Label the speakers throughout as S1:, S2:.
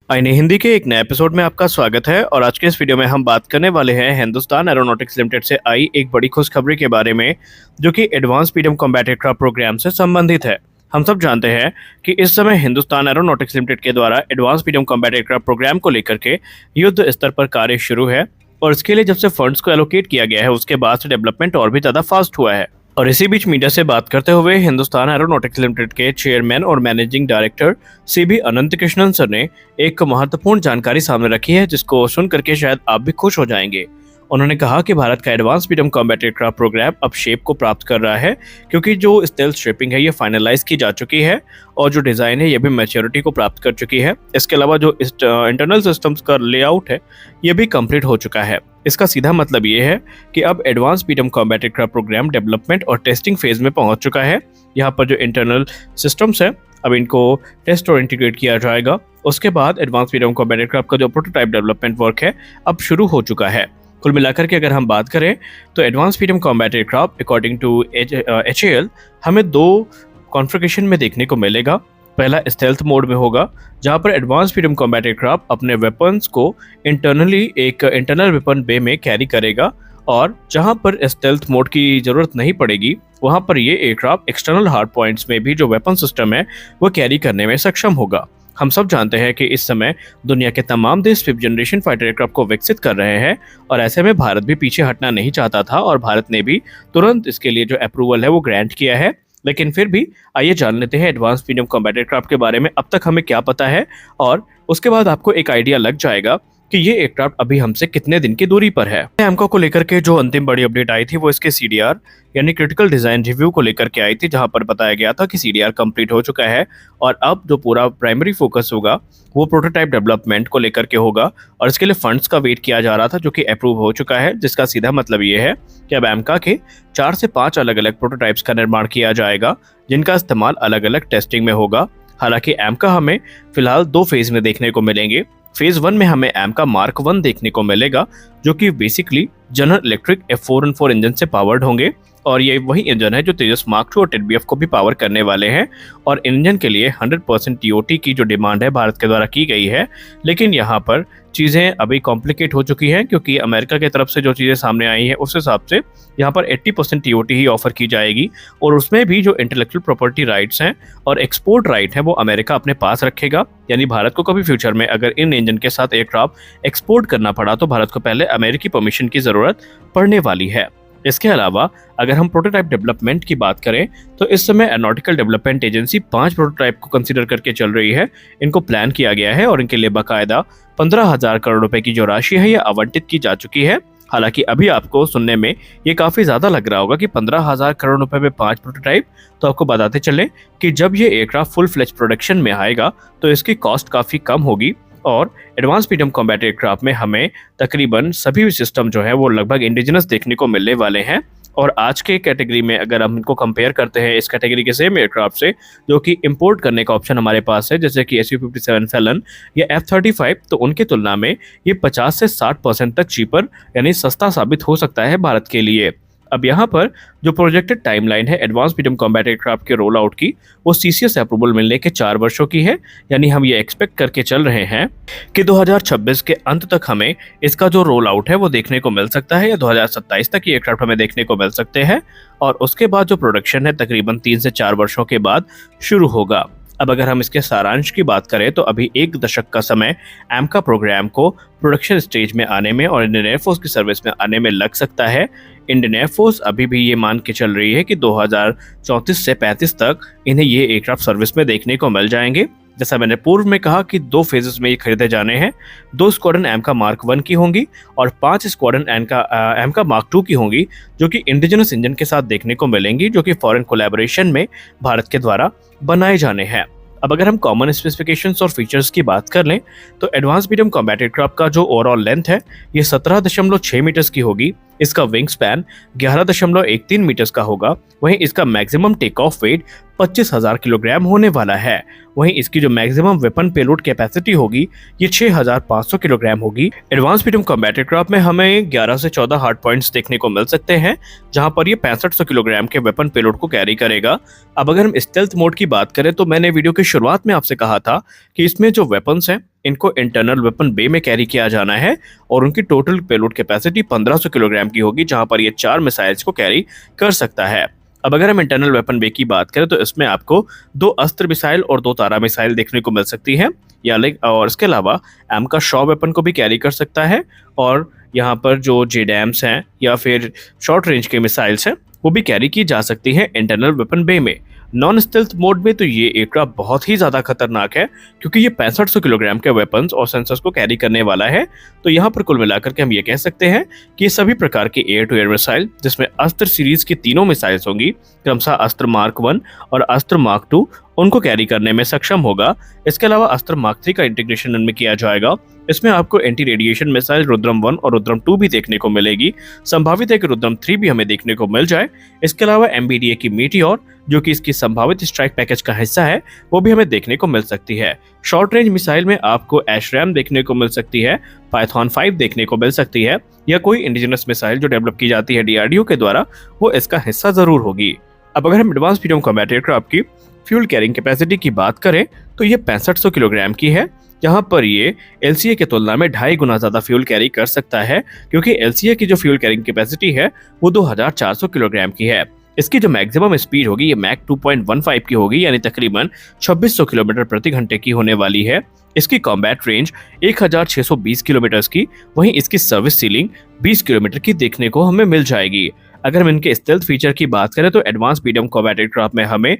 S1: आईने हिंदी के एक नए एपिसोड में आपका स्वागत है और आज के इस वीडियो में हम बात करने वाले हैं हिंदुस्तान एरोनॉटिक्स लिमिटेड से आई एक बड़ी खुशखबरी के बारे में, जो कि advance medium combat aircraft programme से संबंधित है। हम सब जानते हैं कि इस समय हिंदुस्तान एरोनॉटिक्स लिमिटेड के द्वारा advance medium combat aircraft programme को लेकर के युद्ध स्तर पर कार्य शुरू है और इसके लिए जब से फंड्स को एलोकेट किया गया है उसके बाद से डेवलपमेंट और भी ज्यादा फास्ट हुआ है। और इसी बीच मीडिया से बात करते हुए हिंदुस्तान एरोनॉटिक्स लिमिटेड के चेयरमैन और मैनेजिंग डायरेक्टर सीबी अनंत कृष्णन सर ने एक महत्वपूर्ण जानकारी सामने रखी है, जिसको सुन करके शायद आप भी खुश हो जाएंगे। उन्होंने कहा कि भारत का advance medium combat aircraft programme अब शेप को प्राप्त कर रहा है, क्योंकि जो स्टेल्थ शेपिंग है ये फाइनलाइज की जा चुकी है और जो डिज़ाइन है ये भी मैच्योरिटी को प्राप्त कर चुकी है। इसके अलावा जो इंटरनल सिस्टम्स का लेआउट है ये भी कंप्लीट हो चुका है। इसका सीधा मतलब ये है कि अब advance medium combat aircraft programme development और टेस्टिंग फेज में पहुंच चुका है। यहाँ पर जो इंटरनल सिस्टम्स है अब इनको टेस्ट और इंटीग्रेट किया जाएगा। उसके बाद एडवांस मीडियम कॉम्बैट एयरक्राफ्ट का जो प्रोटोटाइप डेवलपमेंट वर्क है अब शुरू हो चुका है। कुल मिलाकर के अगर हम बात करें तो advance medium combat aircraft according to HAL हमें दो कॉन्फ़िगरेशन में देखने को मिलेगा। पहला स्टेल्थ मोड में होगा, जहां पर एडवांस मीडियम कॉम्बैट एयरक्राफ्ट अपने वेपन्स को इंटरनली एक इंटरनल वेपन बे में कैरी करेगा, और जहां पर स्टेल्थ मोड की जरूरत नहीं पड़ेगी वहां पर ये एयरक्राफ्ट एक्सटर्नल हार्ड पॉइंट्स में भी जो वेपन सिस्टम है वो कैरी करने में सक्षम होगा। हम सब जानते हैं कि इस समय दुनिया के तमाम देश फिफ्थ जनरेशन फाइटर एयरक्राफ्ट को विकसित कर रहे हैं और ऐसे में भारत भी पीछे हटना नहीं चाहता था और भारत ने भी तुरंत इसके लिए जो अप्रूवल है वो ग्रांट किया है। लेकिन फिर भी आइए जान लेते हैं एडवांस मीडियम कॉम्बैट एयरक्राफ्ट के बारे में अब तक हमें क्या पता है, और उसके बाद आपको एक आइडिया लग जाएगा कि ये एयरक्राफ्ट अभी हमसे कितने दिन की दूरी पर है। एमको को लेकर के जो अंतिम बड़ी अपडेट आई थी वो इसके CDR यानी क्रिटिकल डिजाइन रिव्यू को लेकर के आई थी, जहां पर बताया गया था कि CDR कंप्लीट हो चुका है और अब जो पूरा प्राइमरी फोकस होगा वो प्रोटोटाइप डेवलपमेंट को लेकर के होगा और इसके लिए फंड्स का वेट किया जा रहा था, जो कि अप्रूव हो चुका है। जिसका सीधा मतलब ये है कि अब एमका के 4 से 5 अलग अलग प्रोटोटाइप्स का निर्माण किया जाएगा, जिनका इस्तेमाल अलग अलग टेस्टिंग में होगा। हालांकि एमका हमें फिलहाल 2 फेज में देखने को मिलेंगे। फेज 1 में हमें एमका मार्क 1 देखने को मिलेगा, जो कि basically general electric F4N4 engine से पावर्ड होंगे, और ये वही इंजन है जो तेजस मार्क 2 और टेडबीएफ को भी पावर करने वाले हैं। और इंजन के लिए 100% TOT की जो डिमांड है भारत के द्वारा की गई है, लेकिन यहाँ पर चीज़ें अभी कॉम्प्लिकेट हो चुकी हैं, क्योंकि अमेरिका की तरफ से जो चीज़ें सामने आई हैं उस हिसाब से यहाँ पर 80% TOT ही ऑफर की जाएगी, और उसमें भी जो इंटेलेक्चुअल प्रॉपर्टी राइट्स हैं और एक्सपोर्ट राइट है वो अमेरिका अपने पास रखेगा। यानी भारत को कभी फ्यूचर में अगर इन इंजन के साथ एयरक्राफ्ट एक्सपोर्ट करना पड़ा तो भारत को पहले अमेरिकी परमिशन की ज़रूरत पड़ने वाली है। इसके अलावा अगर हम प्रोटोटाइप डेवलपमेंट की बात करें तो इस समय एरोनॉटिकल डेवलपमेंट एजेंसी 5 प्रोटोटाइप को कंसीडर करके चल रही है। इनको प्लान किया गया है और इनके लिए बाकायदा 15,000 करोड़ रुपए की जो राशि है ये आवंटित की जा चुकी है। हालांकि अभी आपको सुनने में ये काफ़ी ज़्यादा लग रहा होगा कि 15,000 करोड़ रुपए में 5 प्रोटोटाइप, तो आपको बताते चलें कि जब ये एयरक्राफ्ट फुल फ्लेज प्रोडक्शन में आएगा तो इसकी कॉस्ट काफ़ी कम होगी, और एडवांस मीडियम कॉम्बैट एयरक्राफ्ट में हमें तकरीबन सभी सिस्टम जो है वो लगभग इंडिजिनस देखने को मिलने वाले हैं। और आज के कैटेगरी में अगर हम इनको कंपेयर करते हैं इस कैटेगरी के सेम एयरक्राफ्ट से जो कि इंपोर्ट करने का ऑप्शन हमारे पास है, जैसे कि Su-57 फैलन या F-35, तो उनकी तुलना में ये 50 से 60% तक चीपर यानी सस्ता साबित हो सकता है भारत के लिए। अब यहाँ पर जो प्रोजेक्टेड टाइमलाइन है एडवांस मीडियम कॉम्बैट एयरक्राफ्ट के रोल आउट की वो CCS अप्रूवल मिलने के 4 वर्षों की है। यानी हम ये एक्सपेक्ट करके चल रहे हैं कि 2026 के अंत तक हमें इसका जो रोल आउट है वो देखने को मिल सकता है, या 2027 तक ये एयरक्राफ्ट हमें देखने को मिल सकते हैं, और उसके बाद जो प्रोडक्शन है तकरीबन 3 से 4 वर्षों के बाद शुरू होगा। अब अगर हम इसके सारांश की बात करें तो अभी 1 दशक का समय एमका प्रोग्राम को प्रोडक्शन स्टेज में आने में और इंडियन एयरफोर्स की सर्विस में आने में लग सकता है। इंडियन एयरफोर्स अभी भी ये मान के चल रही है कि 2034 से 35 तक इन्हें ये एयरक्राफ्ट सर्विस में देखने को मिल जाएंगे। जैसा मैंने पूर्व में कहा कि 2 फेजेस में ये खरीदे जाने हैं। 2 स्क्वाड्रन एमका मार्क 1 की होंगी और 5 स्क्वाड्रन एमका मार्क 2 की होंगी, जो कि इंडिजिनस इंजन के साथ देखने को मिलेंगी, जो कि फॉरेन कोलैबोरेशन में भारत के द्वारा बनाए जाने हैं। अब अगर हम कॉमन स्पेसिफिकेशंस और फीचर्स की बात कर लें तो एडवांस मीडियम कॉम्बैट एयरक्राफ्ट का जो ओवरऑल लेंथ है ये 17.6 मीटर्स की होगी। इसका विंग स्पैन 11.13 मीटर्स का होगा। वहीं इसका maximum take off weight 25,000 kilogram होने वाला है। वहीं इसकी जो मैक्सिमम वेपन पेलोड कैपेसिटी होगी ये 6,500 किलोग्राम होगी। एडवांस फ्रीडम कॉम्बैट एयरक्राफ्ट में हमें 11 से 14 हार्ड पॉइंट्स देखने को मिल सकते हैं, जहां पर ये 6500 किलोग्राम के वेपन पेलोड को कैरी करेगा। अब अगर हम स्टेल्थ मोड की बात करें तो मैंने वीडियो की शुरुआत में आपसे कहा था कि इसमें जो वेपन्स हैं इनको इंटरनल वेपन बे में कैरी किया जाना है और उनकी टोटल पेलोड कैपेसिटी 1500 किलोग्राम की होगी, जहां पर ये 4 मिसाइल्स को कैरी कर सकता है। अब अगर हम इंटरनल वेपन बे की बात करें तो इसमें आपको 2 अस्त्र मिसाइल और 2 तारा मिसाइल देखने को मिल सकती है, और इसके अलावा एम का शॉ वेपन को भी कैरी कर सकता है और यहाँ पर जो जेडैम्स हैं या फिर शॉर्ट रेंज के मिसाइल्स हैं वो भी कैरी की जा सकती है इंटरनल वेपन बे में। नॉन स्टेल्थ मोड में तो ये एयरक्राफ्ट बहुत ही ज्यादा खतरनाक है, क्योंकि ये 6500 किलोग्राम के वेपन्स और सेंसर्स को कैरी करने वाला है। तो यहाँ पर कुल मिलाकर के हम ये कह सकते हैं कि ये सभी प्रकार के एयर टू एयर मिसाइल, जिसमें अस्त्र सीरीज की तीनों मिसाइल्स होंगी, क्रमशः अस्त्र मार्क 1 और अस्त्र मार्क 2, उनको कैरी करने में सक्षम होगा। इसके अलावा अस्त्र मार्क 3 का इंटीग्रेशन इनमें किया जाएगा। इसमें आपको एंटी रेडिएशन मिसाइल रुद्रम 1 और रुद्रम 2 भी देखने को मिलेगी। संभावित है कि रुद्रम 3 भी हमें देखने को मिल जाए। इसके अलावा MBDA की मीटियोर, जो कि इसकी संभावित स्ट्राइक पैकेज का हिस्सा है, वो भी हमें देखने को मिल सकती है। शॉर्ट रेंज मिसाइल में आपको एशरैम देखने को मिल सकती है, पाइथन 5 देखने को मिल सकती है, या कोई इंडिजिनस मिसाइल जो डेवलप की जाती है DRDO के द्वारा, वो इसका हिस्सा जरूर होगी। अब अगर हम एडवांस फ्रीडम कॉम्बैट एयरक्राफ्ट की फ्यूल कैरिंग कैपेसिटी की बात करें तो ये 6500 किलोग्राम की है, जहां पर ये LCA की तुलना में 2.5 गुना ज्यादा फ्यूल कैरी कर सकता है, क्योंकि LCA की जो फ्यूल कैरिंग कैपेसिटी है वो 2400 किलोग्राम की है। इसकी जो मैक्सिमम स्पीड होगी ये मैक 2.15 की होगी, यानी तकरीबन 2600 किलोमीटर प्रति घंटे की होने वाली है। इसकी कॉम्बैट रेंज 1620 किलोमीटर की, वहीं इसकी सर्विस सीलिंग 20 किलोमीटर की देखने को हमें मिल जाएगी। अगर हम इनके स्टेल्थ फीचर की बात करें तो एडवांस मीडियम कॉम्बैट एयरक्राफ्ट में हमें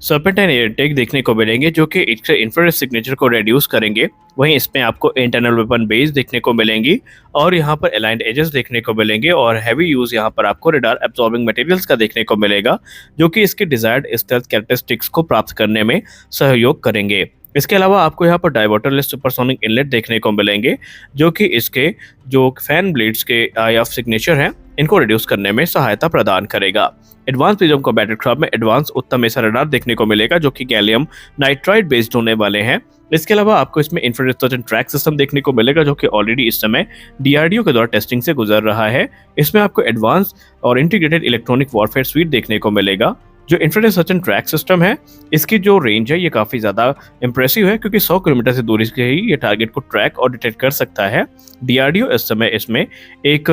S1: सर्पेंटाइन एयर टेक देखने को मिलेंगे, जो कि इसके इंफ्रारेड सिग्नेचर को रिड्यूस करेंगे। वहीं इसमें आपको इंटरनल वेपन बेस देखने को मिलेंगी और यहाँ पर अलाइंड एजेस देखने को मिलेंगे, और हैवी यूज यहाँ पर आपको रेडार एब्जॉर्बिंग मटेरियल्स का देखने को मिलेगा, जो कि इसके डिजायर्ड स्टेल्थ कैरेक्टरिस्टिक्स को प्राप्त करने में सहयोग करेंगे। इसके अलावा आपको यहाँ पर डाइवर्टरलेस सुपरसोनिक इनलेट देखने को मिलेंगे, जो कि इसके जो फैन ब्लेड्स के IF सिग्नेचर हैं इनको रिड्यूस करने में सहायता प्रदान करेगा। एडवांस प्रिज्म कॉम्बैट एयरक्राफ्ट में एडवांस उत्तम ऐसा रडार देखने को मिलेगा, जो कि गैलियम नाइट्राइड बेस्ड होने वाले हैं। इसके अलावा आपको इसमें infrared search and track system देखने को मिलेगा, जो कि ऑलरेडी इस समय DRDO के द्वारा टेस्टिंग से गुजर रहा है। इसमें आपको एडवांस और इंटीग्रेटेड इलेक्ट्रॉनिक वॉरफेयर स्वीट देखने को मिलेगा। जो infrared search and track system है, इसकी जो रेंज है ये काफ़ी ज़्यादा इंप्रेसिव है, क्योंकि 100 किलोमीटर से दूरी से ही ये टारगेट को ट्रैक और डिटेक्ट कर सकता है। DRDO इस समय इसमें एक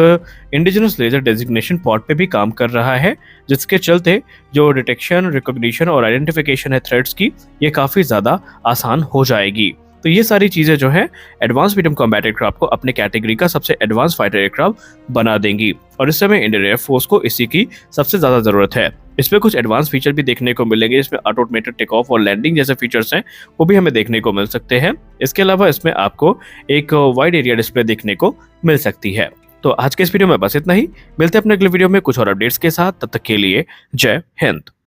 S1: इंडिजिनस लेजर डेजिग्नेशन पॉड पे भी काम कर रहा है, जिसके चलते जो डिटेक्शन, रिकॉग्निशन और आइडेंटिफिकेशन है थ्रेट्स की, ये काफ़ी ज़्यादा आसान हो जाएगी। तो ये सारी चीज़ें जो है एडवांस मीडियम कॉम्बैट एयरक्राफ्ट को अपने कैटेगरी का सबसे एडवांस फाइटर एयरक्राफ्ट बना देंगी, और इस समय इंडियन एयरफोर्स को इसी की सबसे ज़्यादा ज़रूरत है। इसमें कुछ एडवांस फीचर भी देखने को मिलेंगे, जिसमें ऑटोमेटेड टेक ऑफ और लैंडिंग जैसे फीचर्स हैं वो भी हमें देखने को मिल सकते हैं। इसके अलावा इसमें आपको एक वाइड एरिया डिस्प्ले देखने को मिल सकती है। तो आज के इस वीडियो में बस इतना ही। मिलते हैं अपने अगले वीडियो में कुछ और अपडेट्स के साथ। तब तक के लिए जय हिंद।